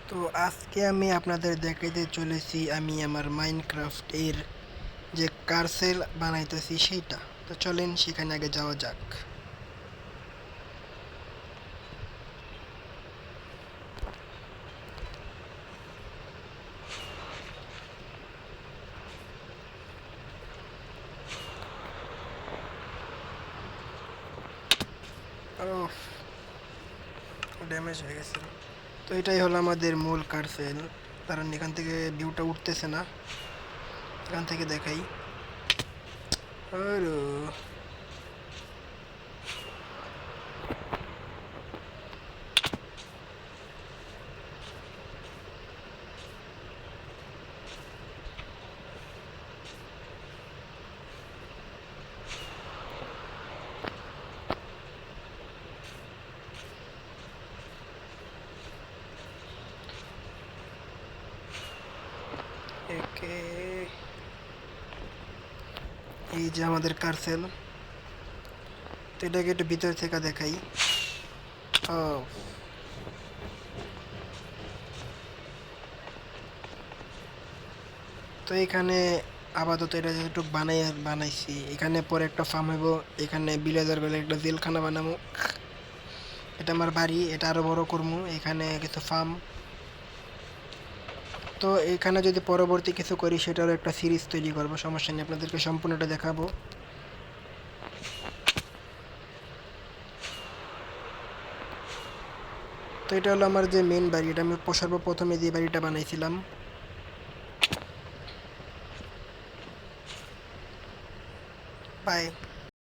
তো আজকে আমি আপনাদের দেখাইতে চলেছি আমি আমার মাইনক্রাফট এর যে কার্সেল বানাইতেছি সেইটা। তো চলেন সেখানে আগে যাওয়া যাক। ড্যামেজ হয়ে গেছে। তো এটাই হলো আমাদের মূল কার্সেল। কারণ এখান থেকে ভিউটা উঠতেছে না, এখান থেকে দেখাই। আরো একে এই যে আমাদের কার্সেল। তো এটাকে একটু ভিতর থেকে দেখাই। তো এখানে আপাতত এটা যেটুক বানাইছি, এখানে পরে একটা ফার্ম হইব। এখানে বিলেজার বলে একটা জেলখানা বানাবো। এটা আমার বাড়ি, এটা আরো বড় করবো। এখানে কিছু ফার্ম। তো এখানে যদি পরবর্তী কিছু করি সেটারও একটা সিরিজ তৈরি করবো, সমস্যা নেই, আপনাদেরকে সম্পূর্ণটা দেখাবো। তো এটা হলো আমার যে মেন বাড়ি, এটা আমি সর্বপ্রথমে যে বাড়িটা বানাইছিলাম।